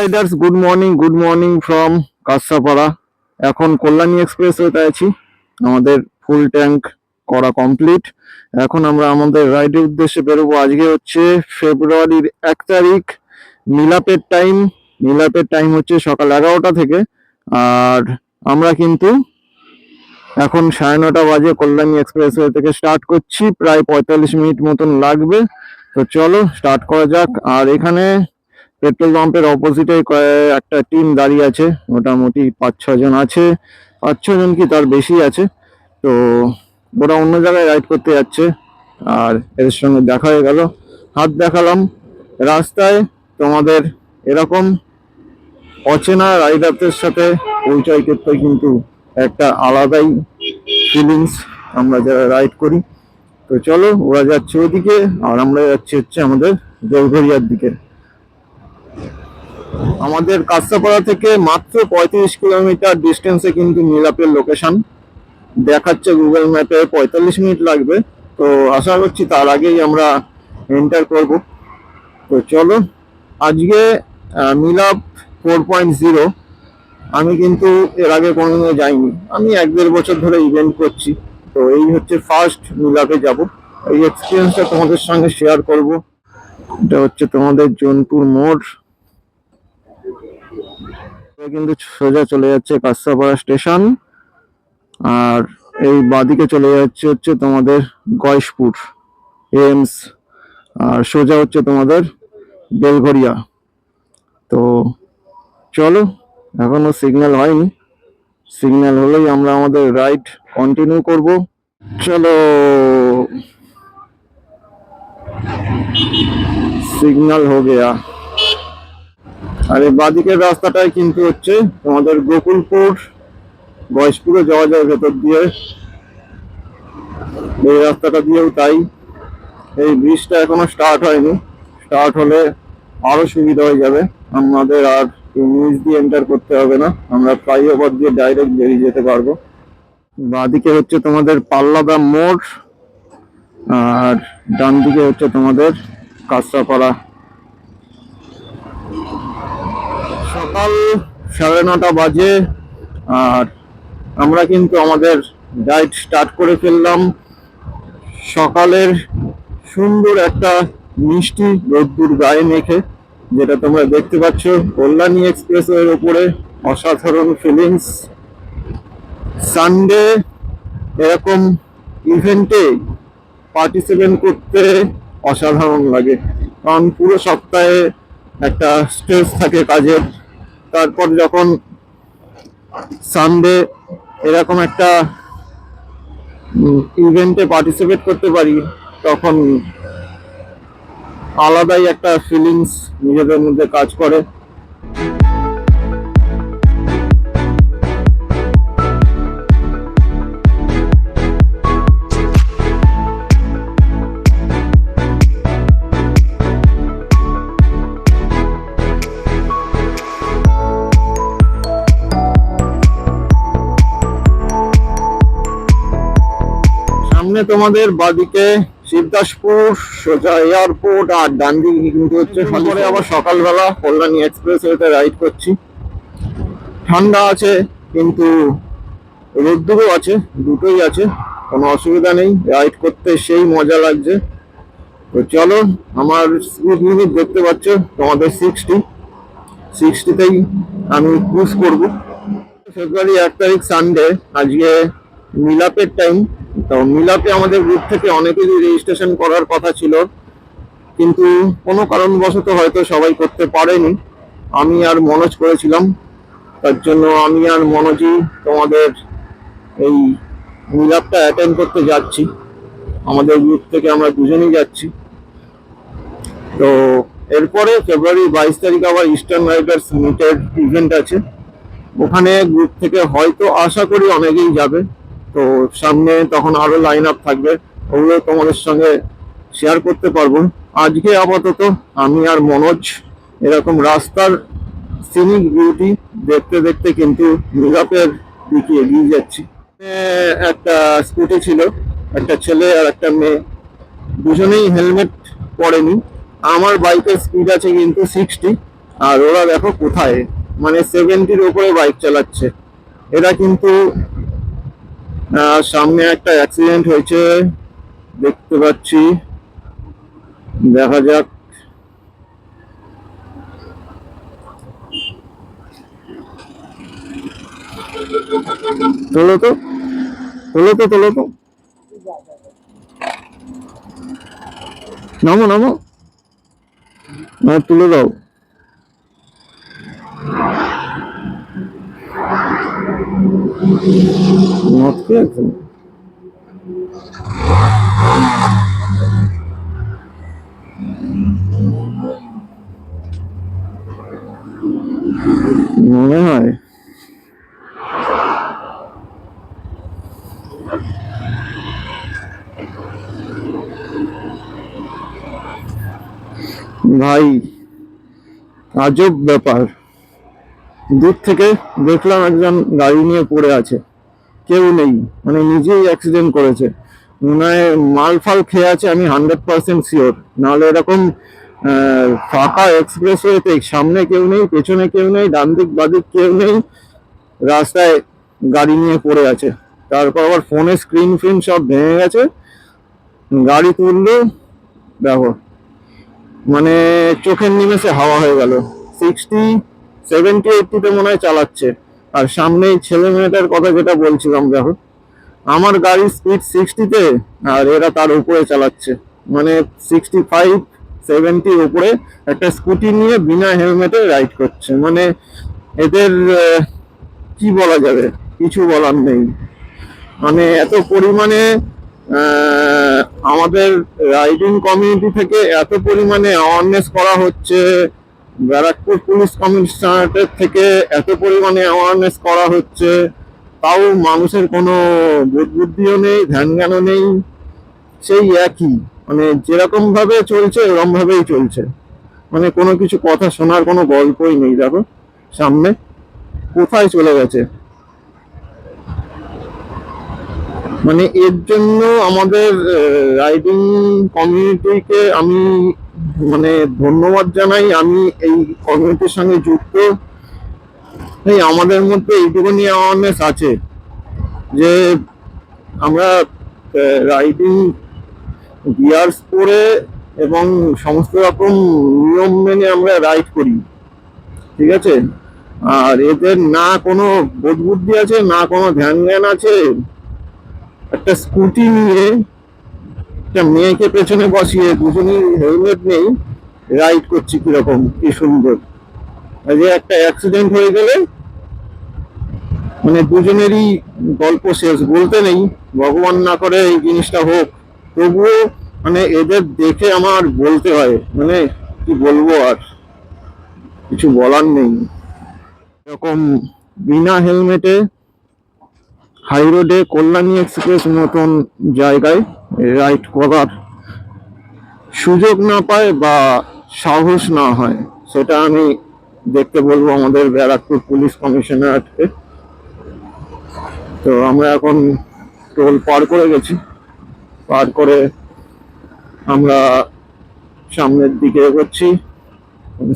Riders good morning from Kanchrapara. এখন কল্যাণী এক্সপ্রেসওয়েতে আছি, আমাদের ফুল ট্যাঙ্ক করা কমপ্লিট। এখন আমরা আমাদের রাইডের উদ্দেশ্যে বেরোবো। আজকে হচ্ছে ফেব্রুয়ারির 1 তারিখ। মিলাপের টাইম হচ্ছে সকাল 11টা থেকে। আর আমরা কিন্তু এখন 9:30 বাজে কল্যাণী এক্সপ্রেসওয়ে থেকে স্টার্ট করছি। প্রায় 45 মিনিট মতন লাগবে। তো চলো স্টার্ট করা যাক। আর এখানে পেট্রোল পাম্পের অপোজিটে একটা টিম দাঁড়িয়ে আছে, মোটামুটি 5-6 জন আছে, 5-6 জন কি তার বেশি আছে। তো ওরা অন্য জায়গায় রাইড করতে যাচ্ছে, আর এদের সঙ্গে দেখা হয়ে গেল, হাত দেখালাম। রাস্তায় তোমাদের এরকম অচেনা রাইডারদের সাথে পরিচয় করতে কিন্তু একটা আলাদাই ফিলিংস আমরা যারা রাইড করি। তো চলো, ওরা যাচ্ছে ওদিকে আর আমরা যাচ্ছি হচ্ছে আমাদের দেওঘরিয়ার দিকে। আমাদের কাঁচরাপাড়া থেকে মাত্র 35 কিলোমিটার ডিস্টেন্সে কিন্তু মিলাপের লোকেশন দেখাচ্ছে গুগল ম্যাপে। 45 মিনিট লাগবে। তো আশা করছি তার আগেই আমরা এন্টার করব। তো চলো, আজকে মিলাপ 4.0। আমি কিন্তু এর আগে কোনোদিনও যাইনি, আমি 1-1.5 বছর ধরে ইভেন্ট করছি। তো এই হচ্ছে ফার্স্ট মিলাপে যাব। এই এক্সপিরিয়েন্সটা তোমাদের সঙ্গে শেয়ার করব। এটা হচ্ছে তোমাদের জোনপুর মোড়, কিন্তু সোজা চলে যাচ্ছে কাঁচরাপাড়া স্টেশন। আর এই বাদিকে চলে যাচ্ছে হচ্ছে তোমাদের গয়েশপুর এমস, আর সোজা হচ্ছে তোমাদের বেলঘরিয়া। তো চলো, এখনো সিগন্যাল হয়নি, সিগন্যাল হলেই আমরা আমাদের রাইড কন্টিনিউ করব। চলো, সিগন্যাল হো গেয়া। আর এই বাদিকের রাস্তাটাই কিন্তু হচ্ছে তোমাদের গোকুলপুর, গয়েশপুরে যাওয়া যায় ভেতর দিয়ে। এই রাস্তাটা দিয়েও তাই। এই ব্রিজটা এখনো স্টার্ট হয়নি, স্টার্ট হলে আরো সুবিধা হয়ে যাবে আমাদের। আর নিচ দিয়ে এন্টার করতে হবে না, আমরা ফ্লাইওভার দিয়ে ডাইরেক্ট বেরিয়ে যেতে পারবো। বাঁদিকে হচ্ছে তোমাদের পাল্লাদা মোড়, আর ডান দিকে হচ্ছে তোমাদের কাঁচরাপাড়া। সকাল 9:30 বাজে, আর আমরা কিন্তু আমাদের রাইড স্টার্ট করে ফেললাম। সকালের সুন্দর একটা মিষ্টি রোদ্দুর গায়ে মেখে, যেটা তোমরা দেখতে পাচ্ছ কল্যাণী এক্সপ্রেসওয়ের উপরে। অসাধারণ ফিলিংস। সানডে এরকম ইভেন্টে পার্টিসিপেট করতে অসাধারণ লাগে, কারণ পুরো সপ্তাহে একটা স্ট্রেস থাকে কাজের। তারপর যখন সানডে এরকম একটা ইভেন্টে পার্টিসিপেট করতে পারি, তখন আলাদাই একটা ফিলিংস নিজেদের মধ্যে কাজ করে। সামনে তোমাদের বাদিকে শিবদাসপুর, সোজা এয়ারপোর্ট, আর ডান দিকে কিন্তু হচ্ছে পরে আবার সকালবেলা কল্যাণী এক্সপ্রেসওয়েতে রাইড করছি। ঠান্ডা আছে কিন্তু রোদ্দুরও আছে, দুটোই আছে, কোনো অসুবিধা নেই। রাইড করতে সেই মজা লাগছে। তো চলো, আমার স্পিড লিমিট দেখতে পাচ্ছ তোমাদের 60তেই আমি ক্রুজ করব। ফেব্রুয়ারি 1 তারিখ সানডে, আজকে মিলাপের টাইম। তো মিলাপে আমাদের গ্রুপ থেকে অনেকেরই রেজিস্ট্রেশন করার কথা ছিল, কিন্তু কোনো কারণবশত হয়তো সবাই করতে পারেনি। আমি আর মনোজ করেছিলাম, তার জন্য আমি আর মনোজই তোমাদের এই মিলাপটা অ্যাটেন্ড করতে যাচ্ছি। আমাদের গ্রুপ থেকে আমরা দুজনেই যাচ্ছি। তো এরপরে ফেব্রুয়ারি 22 তারিখ আবার ইস্টার্ন রাইডার্স মিটের ইভেন্ট আছে, ওখানে গ্রুপ থেকে হয়তো আশা করি অনেকেই যাবে। তো সামনে তখন আরো লাইন আপ থাকবে, ওগুলো তোমাদের সঙ্গে শেয়ার করতে পারবো। আজকে আপাতত আমি আর মনোজ এরকম রাস্তার সিনিক বিউটি দেখতে দেখতে কিন্তু মিলাপের দিকে এগিয়ে যাচ্ছি। একটা স্কুটি ছিল, একটা ছেলে আর একটা মেয়ে, দুজনেই হেলমেট পরেনি। আমার বাইকের স্পিড আছে কিন্তু 60, আর ওরা দেখো কোথায়, মানে 70-র উপরে বাইক চালাচ্ছে। এরা কিন্তু সামনে একটা অ্যাক্সিডেন্ট হয়েছে দেখতে পাচ্ছি, দেখা যাক। তোলো তো, তোলো তো, তোলো তো, নামো নামো, তুলে দাও। মদ খেয়েছেন? মনে হয়। ভাই আজব ব্যাপার, দূর থেকে দেখলাম একজন গাড়ি নিয়ে পড়ে আছে, কেউ নেই, মানে নিজেই অ্যাক্সিডেন্ট করেছে। মনে হয় মাল ফাল খেয়ে আছে, আমি 100% শিওর। নাহলে এরকম ফাঁকা এক্সপ্রেসওয়েতে সামনে কেউ নেই, পেছনে কেউ নেই, ডান দিক বাদিক কেউ নেই, রাস্তায় গাড়ি নিয়ে পড়ে আছে। তারপর আবার ফোনের স্ক্রিন ফ্রিন সব ভেঙে গেছে, গাড়ি তুললো, দেখো মানে চোখের নিমেষে হাওয়া হয়ে গেল। 60, 70, 80-তে মনে হয় চালাচ্ছে। আর সামনে ছেলে মেয়েটার কথা যেটা বলছিলাম, দেখো আমার গাড়ির স্পিড 60-তে, আর এরা তার উপরে চালাচ্ছে, মানে 65, 70-র উপরে একটা স্কুটি নিয়ে বিনা হেলমেটে রাইড করছে। মানে এদের কি বলা যাবে, কিছু বলার নেই। মানে এত পরিমাণে আহ, আমাদের রাইডিং কমিউনিটি থেকে এত পরিমাণে অ্যাওয়ারনেস করা হচ্ছে, ব্যারাকপুর পুলিশ কমিশনারেটের থেকে এত পরিমাণে অ্যাওয়ারনেস করা হচ্ছে, তাও মানুষের কোনো বোধ বুদ্ধিও নেই, ধ্যান জ্ঞানও নেই, সেই একই, মানে যেরকম ভাবে চলছে এরকম ভাবেই চলছে। মানে কোনো কিছু কথা শোনার কোনো গল্পই নেই। দেখো সামনে কোথায় চলে গেছে। মানে এর জন্য আমাদের রাইডিং কমিউনিটিকে আমি মানে ধন্যবাদ জানাই। আমি এই কমিউনিটির সঙ্গে যুক্ত, এই আমাদের মধ্যে এইটুকুনি অ্যাওয়ারনেস আছে যে আমরা রাইডিং গিয়ার্স পরে এবং সমস্ত রকম নিয়ম মেনে আমরা রাইড করি, ঠিক আছে। আর এদের না কোনো বোধ বুদ্ধি আছে, না কোনো ধ্যান জ্ঞান আছে। একটা স্কুটি নিয়ে একটা মেয়েকে পেছনে বসিয়ে দুজনই হেলমেট নেই, রাইড করছি কিরকম, কি সুন্দর। আর যে একটা অ্যাক্সিডেন্ট হয়ে গেলে মানে দুজনেরই গল্প শেষ, বলতে নেই, ভগবান না করে এই জিনিসটা হোক, তবুও মানে এদের দেখে আমার বলতে হয়, মানে কি বলবো, আর কিছু বলার নেই। এরকম বিনা হেলমেটে হাই রোডে কল্যাণী এক্সপ্রেস মতন জায়গায় রাইড করার সুযোগ না পায় বা সাহস না হয়, সেটা আমি দেখতে বলবো আমাদের ব্যারাকপুর পুলিশ কমিশনারেটকে। তো আমরা এখন টোল পার করে গেছি, পার করে আমরা সামনের দিকে এগোচ্ছি।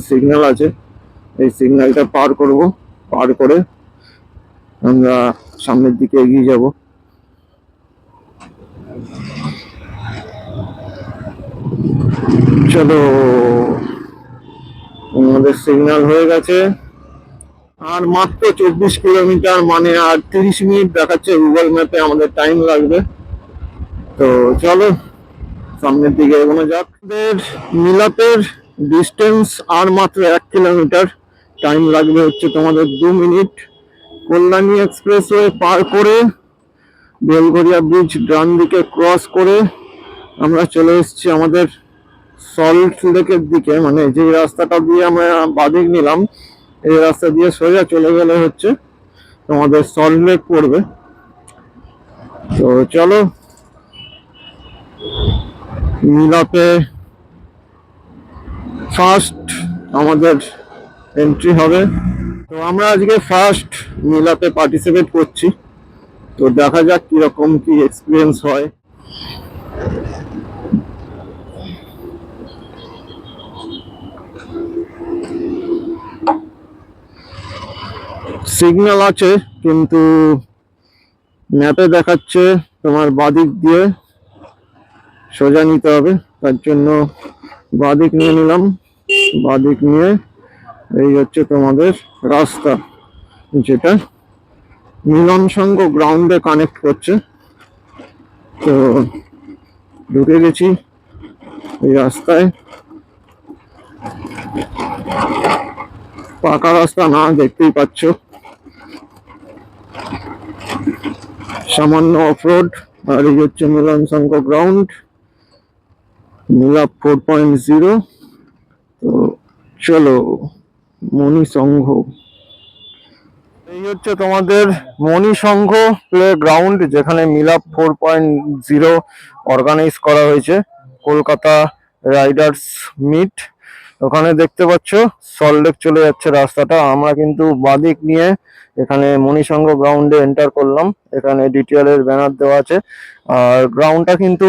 সিগন্যাল আছে, এই সিগন্যালটা পার করব, পার করে আমরা সামনের দিকে এগিয়ে যাব। চলো, আমাদের সিগন্যাল হয়ে গেছে। আর মাত্র 24 কিলোমিটার, মানে আর 30 মিনিট দেখাচ্ছে গুগল ম্যাপে আমাদের টাইম লাগবে। তো চলো সামনের দিকে এগোনো যাক। আমাদের মিলাপের ডিস্টেন্স আর মাত্র 1 কিলোমিটার, টাইম লাগবে হচ্ছে তোমাদের 2 মিনিট। কল্যাণী এক্সপ্রেসওয়ে পার করে বেলঘরিয়া ব্রিজ ডান দিকে ক্রস করে আমরা চলে এসেছি আমাদের সল্ট লেকের দিকে। মানে যে রাস্তাটা দিয়ে আমরা বাদিক নিলাম, এই রাস্তা দিয়ে সোজা চলে গেলে হচ্ছে তোমাদের সল্ট লেক পড়বে। তো চলো, মিলাপে ফার্স্ট আমাদের এন্ট্রি হবে। তো আমরা আজকে ফার্স্ট মিলাপে পার্টিসিপেট করছি, তো দেখা যাক কিরকম কি এক্সপিরিয়েন্স হয়। সিগন্যাল আছে, কিন্তু ম্যাপে দেখাচ্ছে তোমার বাদিক দিয়ে সোজা নিতে হবে। তার জন্য বাদিক নিয়ে নিলাম। বাদিক নিয়ে এই হচ্ছে তোমাদের রাস্তা, যেটা মিলন সংঘ গ্রাউন্ডে কানেক্ট করছে। তো ঢুকে গেছি এই রাস্তায়। পাকা রাস্তা না, দেখতেই পাচ্ছ, সামান্য অফ রোড। আর এই হচ্ছে মিলন সংঘ গ্রাউন্ড, মিলাপ 4.0। তো চলো মণি সংঘ। এই হচ্ছে তোমাদের মণি সংঘ প্লে গ্রাউন্ড, যেখানে মিলাপ 4.0 অর্গানাইজ করা হয়েছে, কলকাতা রাইডার্স মিট। ওখানে দেখতে পাচ্ছ সল্টলেক চলে যাচ্ছে রাস্তাটা। আমরা কিন্তু বাদিক নিয়ে এখানে মণিসংঘ গ্রাউন্ডে এন্টার করলাম। এখানে ডিটিএল এর ব্যানার দেওয়া আছে। আর গ্রাউন্ডটা কিন্তু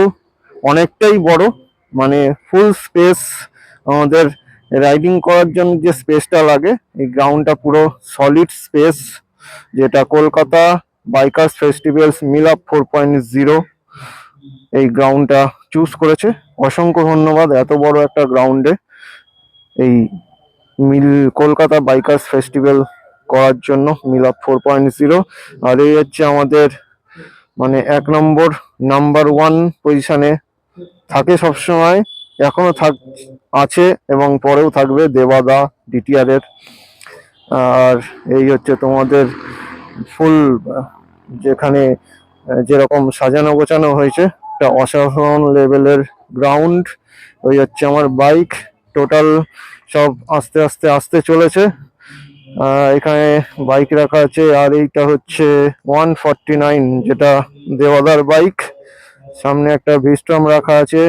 অনেকটাই বড়, মানে ফুল স্পেস। আমাদের রাইডিং করার জন্য যে স্পেসটা লাগে, এই গ্রাউন্ডটা পুরো সলিড স্পেস, যেটা কলকাতা বাইকার্স ফেস্টিভ্যালস মিলাপ 4.0 এই গ্রাউন্ডটা চুজ করেছে। অসংখ্য ধন্যবাদ এত বড় একটা গ্রাউন্ডে এই কলকাতা বাইকার্স ফেস্টিভ্যাল করার জন্য, মিলাপ 4.0। আর এই হচ্ছে আমাদের মানে নাম্বার 1 পজিশনে থাকে সবসময়, এখনো আছে এবং পরেও থাকবে, দেবাদা ডিটিআর এর। আর এই হচ্ছে তোমাদের ফুল, যেখানে যেরকম সাজানো গোছানো হয়েছে, একটা অসাধারণ লেভেলের গ্রাউন্ড। ওই হচ্ছে আমার বাইক, টোটাল সব আস্তে আস্তে আসতে চলেছে। এখানে বাইক রাখা আছে। আর এইটা হচ্ছে 149, যেটা দেওয়াদার বাইক। সামনে একটা ভিস্ট্রম রাখা আছে।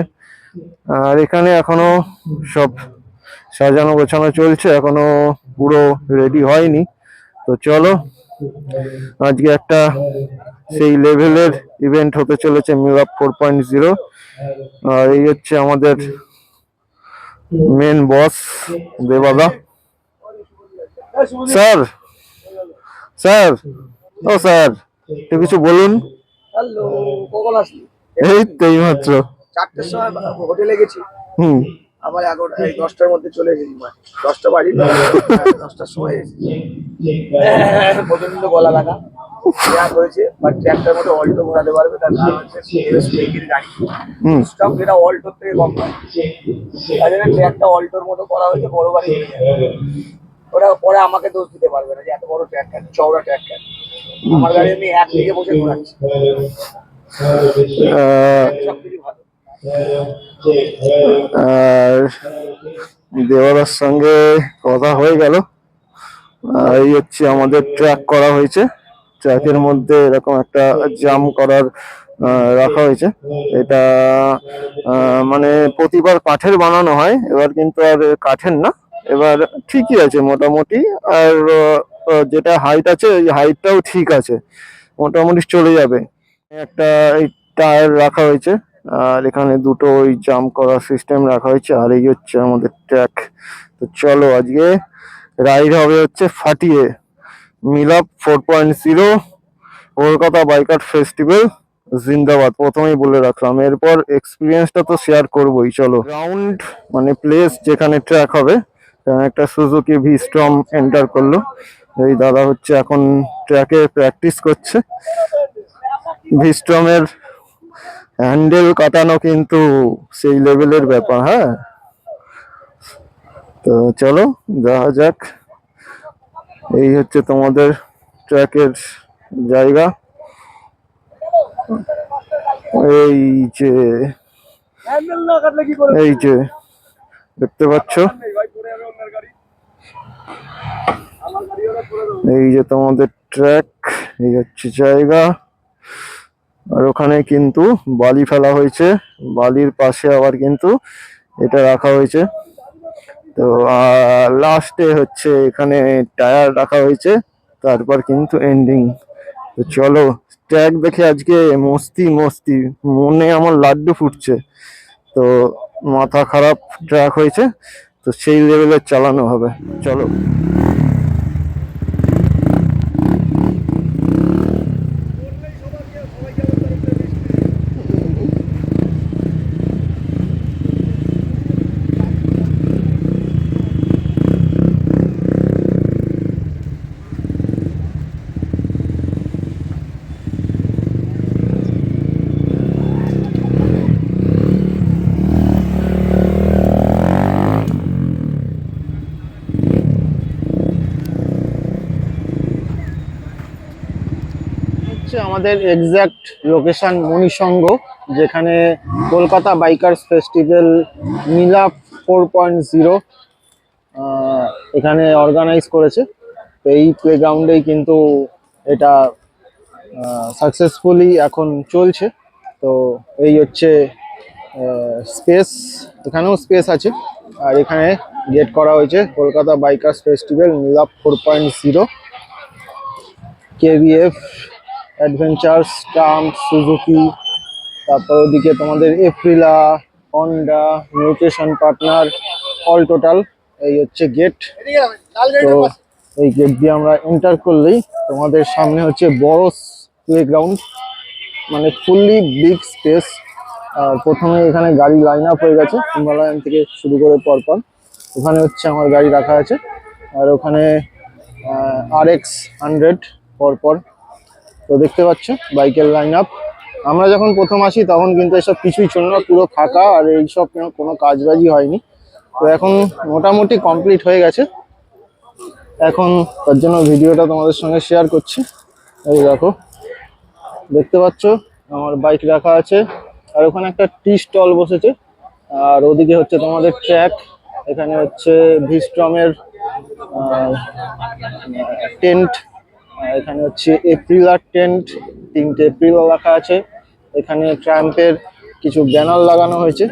আর এখানে এখনো সব সাজানো গোছানো চলছে, এখনো পুরো রেডি হয়নি। তো চলো, আজকে একটা সেই লেভেলের ইভেন্ট হতে চলেছে মিলাপ 4.0। আর এই হচ্ছে আমাদের মেন বস দেবাদা। স্যার, স্যার, ও স্যার, একটু কিছু বলুন। হ্যালো, কখন আসলি? এই তো এইমাত্র 4টের সময় হোটেলে গেছি। হুম আবার 10টার মধ্যে চলে এসেছি। 10টা বাড়ি, 10টার সময় এসেছি। প্রচন্ড গলা লাগা ট্র্যাক হয়েছে, বাট ট্র্যাকটার মধ্যে অল্টো ঘোরাতে পারবে। তার কারণ হচ্ছে গাড়ি স্টক, যেটা অল্টোর থেকে কম হয়। তাই জন্য ট্র্যাকটা অল্টোর মতো করা হয়েছে, বড় গাড়ি। ওরা পরে আমাকে দোষ দিতে পারবে না যে এত বড় ট্র্যাক কেন, চওড়া ট্র্যাক কেন। আমার গাড়ি আমি একদিকে বসে ঘোরাচ্ছি, সবকিছু ভালো। আর দেওয়ার সঙ্গে কথা হয়ে গেল। এই হচ্ছে আমাদের ট্র্যাক করা হয়েছে। ট্র্যাকের মধ্যে এরকম একটা জাম করার রাখা হয়েছে। এটা মানে প্রতিবার কাঠের বানানো হয়, এবার কিন্তু আর কাঠের না, এবার ঠিকই আছে মোটামুটি। আর যেটা হাইট আছে, ওই হাইটটাও ঠিক আছে, মোটামুটি চলে যাবে। একটা এই টায়ার রাখা হয়েছে। আর এখানে দুটো ওই জাম্প করার সিস্টেম রাখা হয়েছে। আর এই হচ্ছে আমাদের ট্র্যাক। তো চলো, আজকে রাইড হবে হচ্ছে ফাটিয়ে মিলাপ 4.0 কলকাতা বাইকার ফেস্টিভ্যাল জিন্দাবাদ। প্রথমেই বলে রাখলাম, এরপর এক্সপিরিয়েন্সটা তো শেয়ার করবোই। চলো, গ্রাউন্ড মানে প্লেস যেখানে ট্র্যাক হবে, একটা সুজুকি ভিস্ট্রম এন্টার করলো। এই দাদা হচ্ছে এখন ট্র্যাকে প্র্যাকটিস করছে। ভিস্ট্রমের হ্যান্ডেল কাটানো কিন্তু সেই লেভেলের ব্যাপার। হ্যাঁ, তো চলো দেখা যাক। এই হচ্ছে তোমাদের ট্র্যাকের জায়গা। এই যে এই যে দেখতে পাচ্ছ, এই যে তোমাদের ট্র্যাক, এই হচ্ছে জায়গা। আর ওখানে কিন্তু বালি ফেলা হয়েছে, বালির পাশে আবার কিন্তু এটা রাখা হয়েছে। তো লাস্টে হচ্ছে এখানে টায়ার রাখা হয়েছে, তারপর কিন্তু এন্ডিং। তো চলো, ট্র্যাক দেখে আজকে মস্তি মস্তি, মনে আমার লাড্ডু ফুটছে। তো মাথা খারাপ ট্র্যাক হয়েছে, তো সেই লেভেলের চালানো হবে। চলো। হচ্ছে আমাদের এক্সাক্ট লোকেশন মণিসংঘ, যেখানে কলকাতা বাইকার্স ফেস্টিভ্যাল মিলাপ 4.0 এখানে অর্গানাইজ করেছে। তো এই প্লেগ্রাউন্ডেই কিন্তু এটা সাকসেসফুলি এখন চলছে। তো এই হচ্ছে স্পেস, এখানেও স্পেস আছে। আর এখানে গেট করা হয়েছে Kolkata bikers festival Milap 4.0, KVF, adventure, stump, Suzuki, তারপর ওদিকে তোমাদের Aprilia, Honda, nutrition partner, all total. এই হচ্ছে গেট। তো এই গেট দিয়ে আমরা এন্টার করলেই তোমাদের সামনে হচ্ছে বড় প্লেগ্রাউন্ড, মানে ফুললি বিগ স্পেস। আর প্রথমে এখানে গাড়ি লাইন আপ হয়ে গেছে, হিমালয়ান থেকে শুরু করে পরপর। ওখানে হচ্ছে আমার গাড়ি রাখা আছে, আর ওখানে RX 100 পরপর। তো দেখতে পাচ্ছ বাইকের লাইন আপ। আমরা যখন প্রথম আসি তখন কিন্তু এসব কিছুই ছিল না, পুরো ফাঁকা, আর এইসব কোনো কাজবাজি হয়নি। তো এখন মোটামুটি কমপ্লিট হয়ে গেছে। এখন তার জন্য ভিডিওটা তোমাদের সঙ্গে শেয়ার করছি। এই দেখো, দেখতে পাচ্ছ আমার বাইক রাখা আছে, আর ওখানে একটা টি স্টল বসেছে। আর ওদিকে হচ্ছে তোমাদের ট্র্যাক, এখানে হচ্ছে ভিস্ট্রমের টেন্ট, এখানে হচ্ছে এপ্রিলার টেন্ট, 3টে এপ্রিলা রাখা আছে। এখানে ট্রাম্পের কিছু ব্যানার লাগানো হয়েছে।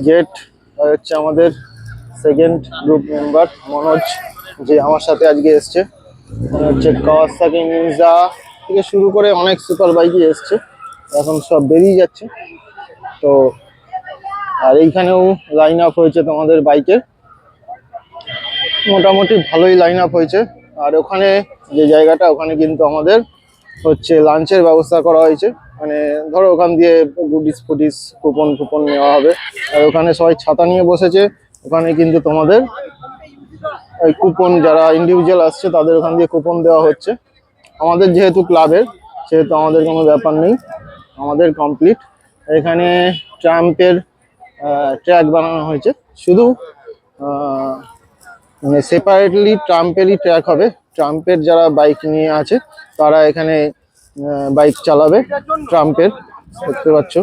গেট হচ্ছে আমাদের সেকেন্ড গ্রুপ মেম্বার মনোজ, যে আমার সাথে আজকে এসছে। হচ্ছে কাওয়াসাকি নিনজা থেকে শুরু করে অনেক সুপার বাইকই এসছে, এখন সব বেরিয়ে যাচ্ছে। তো আর এইখানেও লাইন আপ হয়েছে তোমাদের বাইকের, মোটামুটি ভালোই লাইন আপ হয়েছে। আর ওখানে যে জায়গাটা, ওখানে কিন্তু আমাদের হচ্ছে লাঞ্চের ব্যবস্থা করা হয়েছে। মানে ধরো ওখান দিয়ে গুডিস ফুডিস কুপন ফুপন নেওয়া হবে। আর ওখানে সবাই ছাতা নিয়ে বসেছে, ওখানে কিন্তু তোমাদের ওই কুপন, যারা ইন্ডিভিজুয়াল আসছে তাদের ওখান দিয়ে কুপন দেওয়া হচ্ছে। আমাদের যেহেতু ক্লাবের, সেহেতু আমাদের কোনো ব্যাপার নেই, আমাদের কমপ্লিট। এখানে ট্রাম্পের ট্র্যাক বানানো হয়েছে, শুধু মানে সেপারেটলি ট্রাম্পেরই ট্র্যাক হবে। ট্রাম্পের যারা বাইক নিয়ে আছে তারা এখানে বাইক চালাবে ট্রাম্পের। দেখতে পাচ্ছ,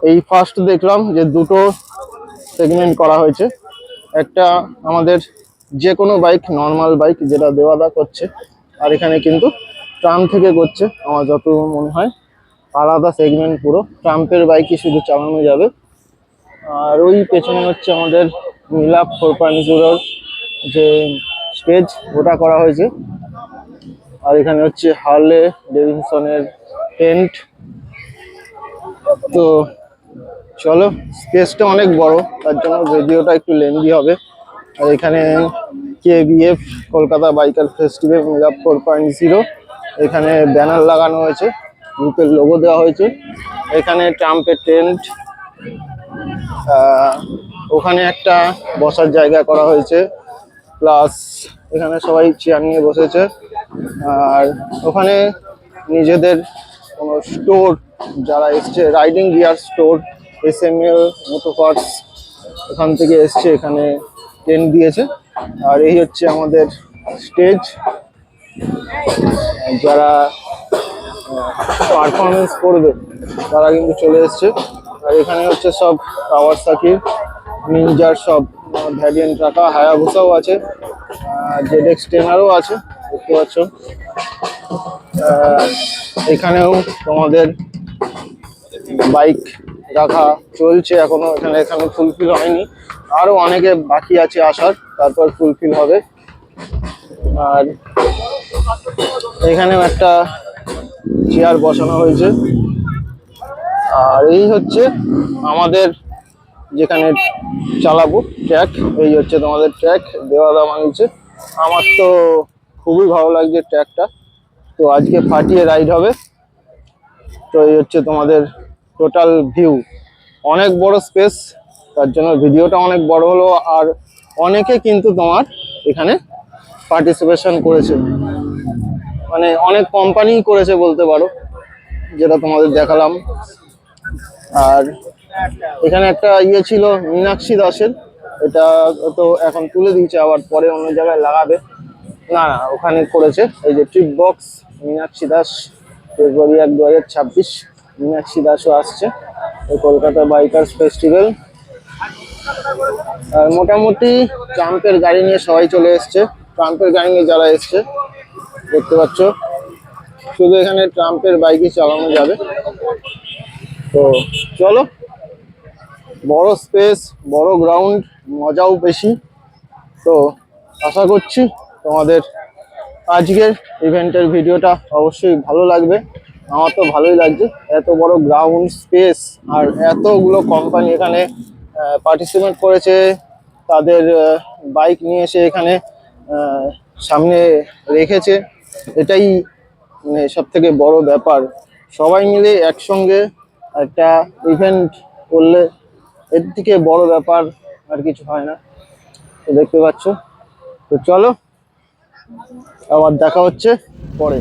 এই ফার্স্ট দেখলাম যে দুটো সেগমেন্ট করা হয়েছে। একটা আমাদের যে কোনো বাইক, নর্মাল বাইক যেটা দেওয়াদা করছে, আর এখানে কিন্তু ট্রাম্প থেকে করছে আমার যত মনে হয়। আলাদা সেগমেন্ট, পুরো ট্রাম্পের বাইকই শুধু চালানো যাবে। আর ওই পেছনে হচ্ছে আমাদের মিলাপ 4.0 যে স্টেজ, ওটা করা হয়েছে। আর এখানে হচ্ছে হার্লে ডেভিনসনের টেন্ট। তো চলো, স্পেসটা অনেক বড়, তার জন্য ভিডিওটা একটু লেন্দি হবে। আর এখানে কেভিএফ কলকাতা বাইকার ফেস্টিভ্যাল মিলাপ 4.0, এখানে ব্যানার লাগানো হয়েছে, গ্রুপের লোগো দেওয়া হয়েছে। এখানে ট্রাম্পের টেন্ট, ওখানে একটা বসার জায়গা করা হয়েছে, প্লাস এখানে সবাই চেয়ার নিয়ে বসেছে। আর ওখানে নিজেদের কোনো স্টোর, যারা এসছে রাইডিং গিয়ার স্টোর, SML মোটো পার্টস, এখান থেকে এসছে, এখানে টেন্ট দিয়েছে। আর এই হচ্ছে আমাদের স্টেজ, যারা পারফরমেন্স করবে তারা কিন্তু চলে এসছে। আর এখানে হচ্ছে সব কাওয়াসাকির নিনজার সব ভ্যারিয়েন্ট রাখা, হায়াবুসাও আছে, ZX 10 আছে, দেখতে পাচ্ছ। এখানেও তোমাদের বাইক রাখা চলছে এখনো, এখানে ফুলফিল হয়নি, আরো অনেকে বাকি আছে আসার, তারপর ফুলফিল হবে। আর এখানেও একটা চেয়ার বসানো হয়েছে। আর এই হচ্ছে আমাদের যেখানে চালাবো ট্র্যাক, এই হচ্ছে তোমাদের ট্র্যাক, দেওয়াদা বানিয়েছে। আমার তো খুবই ভালো লাগছে ট্র্যাকটা, তো আজকে ফাটিয়ে রাইড হবে। তো এই হচ্ছে তোমাদের টোটাল ভিউ, অনেক বড় স্পেস, তার জন্য ভিডিওটা অনেক বড় হলো। আর অনেকে কিন্তু তোমার এখানে পার্টিসিপেশন করেছে, মানে অনেক কোম্পানি করেছে বলতে পারো, যেটা তোমাদের দেখালাম। আর এখানে একটা ইয়ে ছিল মীনাক্ষী দাসের, এটা তো এখন তুলে দিয়েছে, আবার পরে অন্য জায়গায় লাগাবে। না, ওখানে করেছে এই যে ট্রিপ বক্স মীনাক্ষী দাস, ফেব্রুয়ারি 1, 2026 মীনাক্ষী দাসও আসছে এই কলকাতা বাইকার্স ফেস্টিভ্যাল। আর মোটামুটি ট্রাম্পের গাড়ি নিয়ে সবাই চলে এসছে। ট্রাম্পের গাড়ি নিয়ে যারা এসছে দেখতে পাচ্ছ, শুধু এখানে ট্রাম্পের বাইকই চালানো যাবে। তো চলো, বড় স্পেস, বড় গ্রাউন্ড, মজাও বেশি। তো আশা করছি তোমাদের আজকের ইভেন্টের ভিডিওটা অবশ্যই ভালো লাগবে। আমার তো ভালোই লাগছে, এত বড় গ্রাউন্ড স্পেস আর এতগুলো কোম্পানি এখানে পার্টিসিপেট করেছে, তাদের বাইক নিয়ে এসে এখানে সামনে রেখেছে। এটাই মানে সব থেকে বড় ব্যাপার। সবাই মিলে একসঙ্গে একটা ইভেন্ট করলে এর থেকে বড় ব্যাপার আর কিছু হয় না। তো দেখতে পাচ্ছ। তো চলো, আবার দেখা হচ্ছে পরে।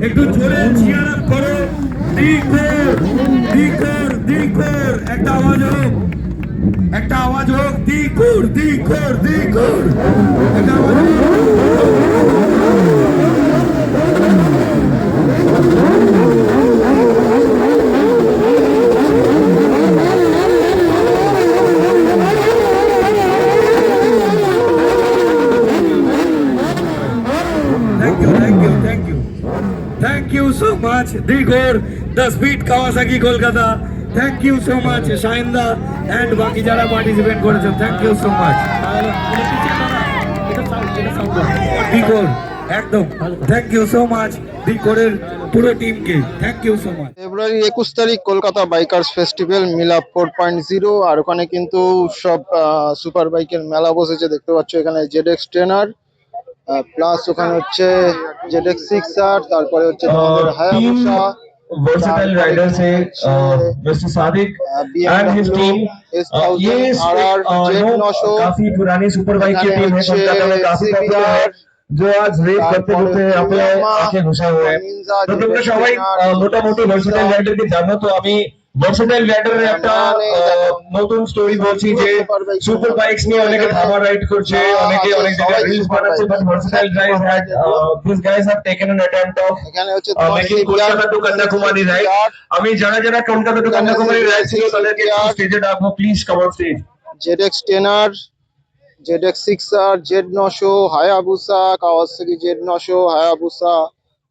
একটু জোরে চিয়ার আপ করো। দিকর দিকর দিকর, একটা আওয়াজ হোক, একটা আওয়াজ হোক। দিকর দিকর দিকর, একটা আওয়াজ হোক। Thank you so much, Digor, the Speed Kawasaki Kolkata. Thank you so much, Shainda, and বাকি যারা পার্টিসিপেট করেছেন, thank you so much. Digor, একদম thank you so much, Digor-এর পুরো টিমকে thank you so much. ফেব্রুয়ারি 21 তারিখ কলকাতা বাইকার্স ফেস্টিভ্যাল মিলাপ 4.0। আর ওখানে কিন্তু সব সুপার বাইকের মেলা বসেছে। দেখতে পাচ্ছ এখানে ZX ট্রেনার, প্লাস ওখানে হচ্ছে ZX 6R, তারপরে হচ্ছে তোমাদের হায়াবুসা, versatile riders है Mr. Sadiq and his team। ये काफी पुरानी सुपर बाइक की टीम है, कोलकाता में काफी पॉपुलर है, जो आज रेस करते করতে अपने आंखें घुसा हुए हैं। তো তোমরা সবাই মোটামুটি ভার্সেটাইল রাইডারকে জানো। তো আমি ভার্সেটাইল রাইডারের একটা নতুন স্টোরি বলছি যে সুপার বাইকস নিয়ে অনেকে ধামা রাইড করছে, অনেকে অনেক জায়গায় রিলস বানাচ্ছে, but versatile guys had this guys have taken an attempt of making Kolkata to Kanyakumari ride. আমি যারা যারা কলকাতা টু কন্যাকুমারী রাইড ছিল তাদেরকে স্টেজে ডাকবো, please come on stage. ZX trainer, ZX 6R, Z900, Hayabusa, Kawasaki Z900, Hayabusa,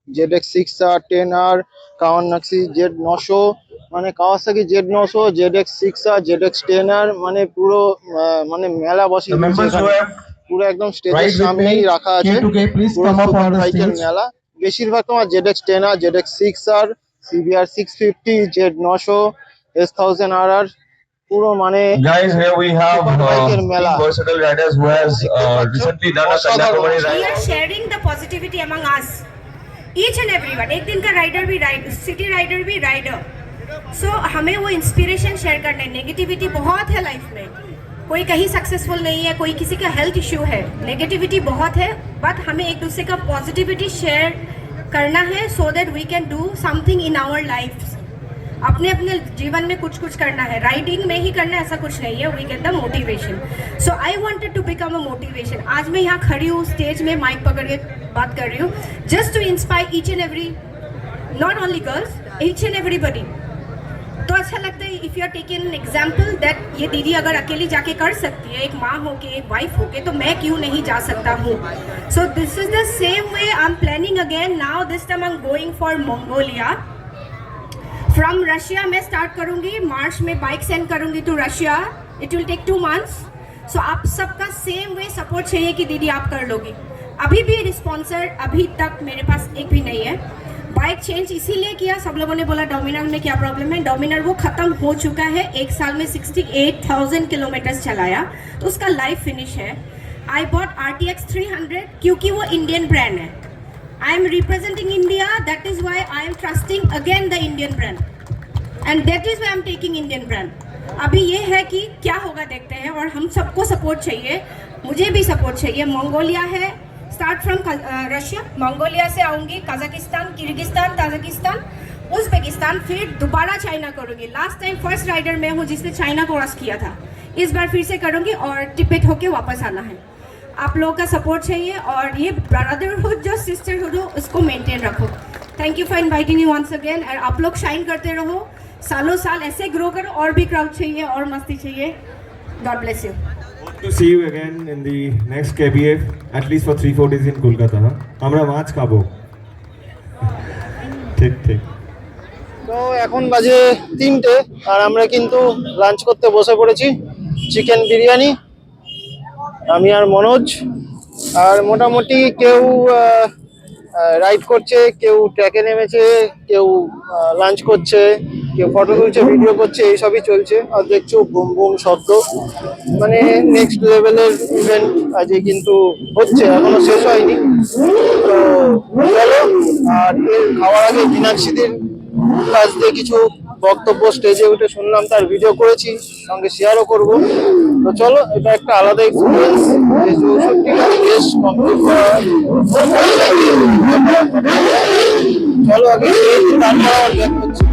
ZX 6R, trainer, Kawasaki Z900, মানে Kawasaki Z900, ZX 6R, ZX trainer, মানে পুরো মানে মেলা বসে পুরো একদম স্টেজের সামনেই রাখা আছে পুরো সুপার বাইকের মেলা। বেশিরভাগ তোমার ZX trainer, ZX 6R, CBR 650, Z900, S1000RR, পুরো মানে Guys, here we have versatile riders who has recently done a Kanyakumari We ride. are sharing the positivity among us, each and everyone। एक दिन का rider भी city rider भी rider. सो हमें वो inspiration share करना है। नेगेटिविटी बहुत है लाइफ में, कोई कहीं सक्सेसफुल नहीं है, कोई किसी का हेल्थ इश्यू है, नेगेटिविटी बहुत है, बट हमें एक दूसरे का पॉजिटिविटी शेयर करना है so that we can do something in our life. अपने अपने जीवन में कुछ कुछ करना है, राइडिंग में ही करना है ऐसा कुछ नहीं है। We get the motivation. So I wanted to become a motivation. आज मैं यहाँ खड़ी हूँ स्टेज में माइक पकड़ के बात कर रही हूँ, just to inspire each and every, not only girls, each and everybody. तो अच्छा लगता है if you are taking an example that ये दीदी अगर अकेली जाके कर सकती है, एक माँ होके, एक वाइफ होके, तो मैं क्यों नहीं जा सकता हूँ। So this is the same way I am planning again now, this time I am going for Mongolia. From Russia मैं स्टार्ट करूँगी, मार्च में बाइक सेंड करूँगी to Russia, it will take 2 months। सो आप सबका सेम वे सपोर्ट चाहिए कि दीदी आप कर लोगी। अभी भी स्पॉन्सर अभी तक मेरे पास एक भी नहीं है। बाइक चेंज इसीलिए किया, सब लोगों ने बोला डोमिनार में क्या प्रॉब्लम है, डोमिनार वो ख़त्म हो चुका है, 1 साल में 68,000 किलोमीटर्स चलाया, तो उसका लाइफ फिनिश है। आई बॉट RTX 300 क्योंकि वो इंडियन ब्रांड है। I am representing India, that is why I am trusting again the Indian brand and that is why I am taking Indian brand. अभी ये है कि क्या होगा देखते हैं, और हम सबको सपोर्ट चाहिए, मुझे भी सपोर्ट चाहिए। मंगोलिया है, स्टार्ट फ्रॉम रशिया, मंगोलिया से आऊँगी कजाकिस्तान, किर्गिस्तान, ताजिकिस्तान, उज़्बेकिस्तान, फिर दोबारा चाइना करूँगी। लास्ट टाइम फर्स्ट राइडर मैं हूँ जिसने चाइना क्रॉस किया था, इस बार फिर से करूँगी और टिबेट होके वापस आना है। आप लोगों का सपोर्ट चाहिए और ये ब्रदरहुड जो सिस्टरहुड हो उसको मेंटेन रखो। Thank you for inviting you once again, और आप लोग शाइन करते रहो, सालों साल ऐसे ग्रो करो, और भी क्राउड चाहिए और मस्ती चाहिए। God bless you. Hope to see you again in the next KBF, at least for 3-4 days in Kolkata. আমরা মাছ খাবো। ঠিক ঠিক। তো এখন বাজে 3টে আর আমরা কিন্তু লাঞ্চ করতে বসে পড়েছি। চিকেন বিরিয়ানি, আমি আর মনোজ, আর মোটামুটি কেউ রাইড করছে, কেউ ট্র্যাকে নেমেছে, কেউ লাঞ্চ করছে, কেউ ফটো তুলছে, ভিডিও করছে, এইসবই চলছে। আর দেখছো বুম বুম শব্দ, মানে নেক্সট লেভেলের ইভেন্ট আজকে কিন্তু হচ্ছে, এখনো শেষ হয়নি। তো চলো, আর এর খাওয়ার আগে মীনাক্ষীদের কাছ দিয়ে কিছু বক্তব্য স্টেজে উঠে শুনলাম, তার ভিডিও করেছি, সঙ্গে শেয়ারও করবো। তো চলো, এটা একটা আলাদা এক্সপিরিয়েন্স, যে 64টা দেশ কমপ্লিট করা। চলো আগে তারপর আবার ব্যাক করছি।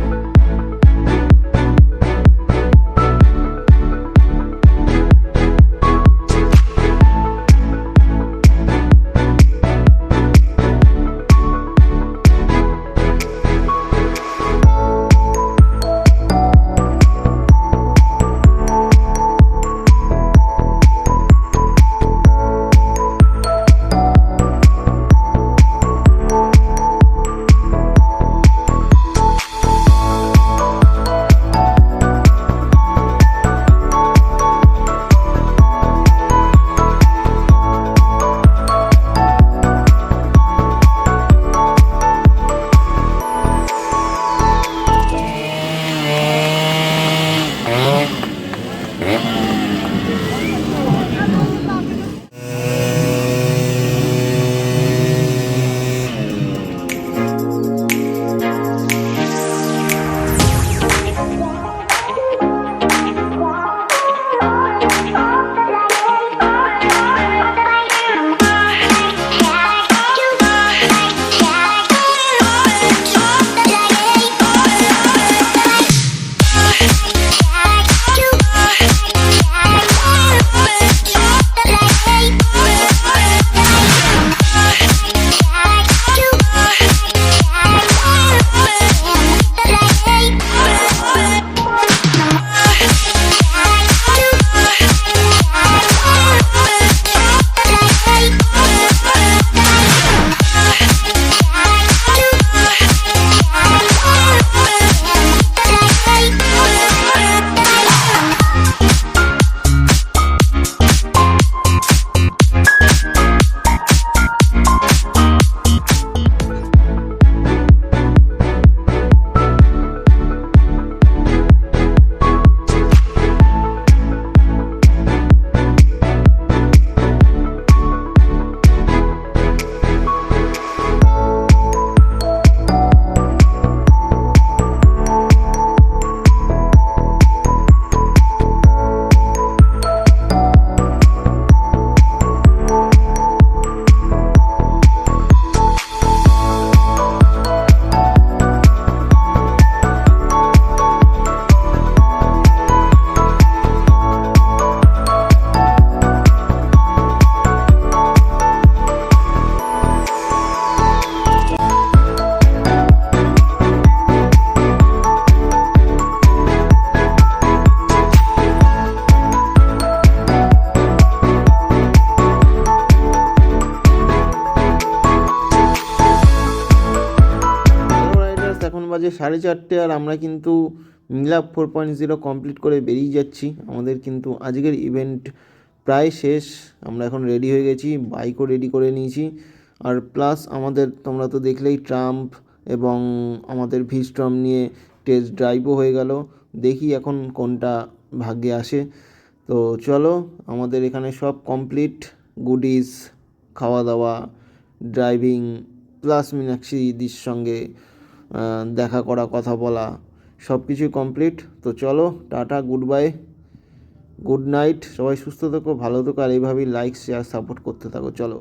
বাজে 4:30 আর আমরা কিন্তু মিলাপ 4.0 কমপ্লিট করে বেরিয়ে যাচ্ছি। আমাদের কিন্তু আজকের ইভেন্ট প্রায় শেষ। আমরা এখন রেডি হয়ে গেছি, বাইকও রেডি করে নিয়েছি। আর প্লাস আমাদের তোমরা তো দেখলেই ট্রাম্প এবং আমাদের ভিস্ট্রম নিয়ে টেস্ট ড্রাইভও হয়ে গেল। দেখি এখন কোনটা ভাগ্যে আসে। তো চলো, আমাদের এখানে সব কমপ্লিট, গুডিজ, খাওয়া দাওয়া, ড্রাইভিং, প্লাস মীনাক্ষী দিদির সঙ্গে দেখা করা, কথা বলা, সব কিছুই কমপ্লিট। তো চলো, tata, good bye, good night, সবাই সুস্থ থেকো, ভালো থেকো, আর এইভাবেই লাইক, শেয়ার, সাপোর্ট করতে থাকো। চলো।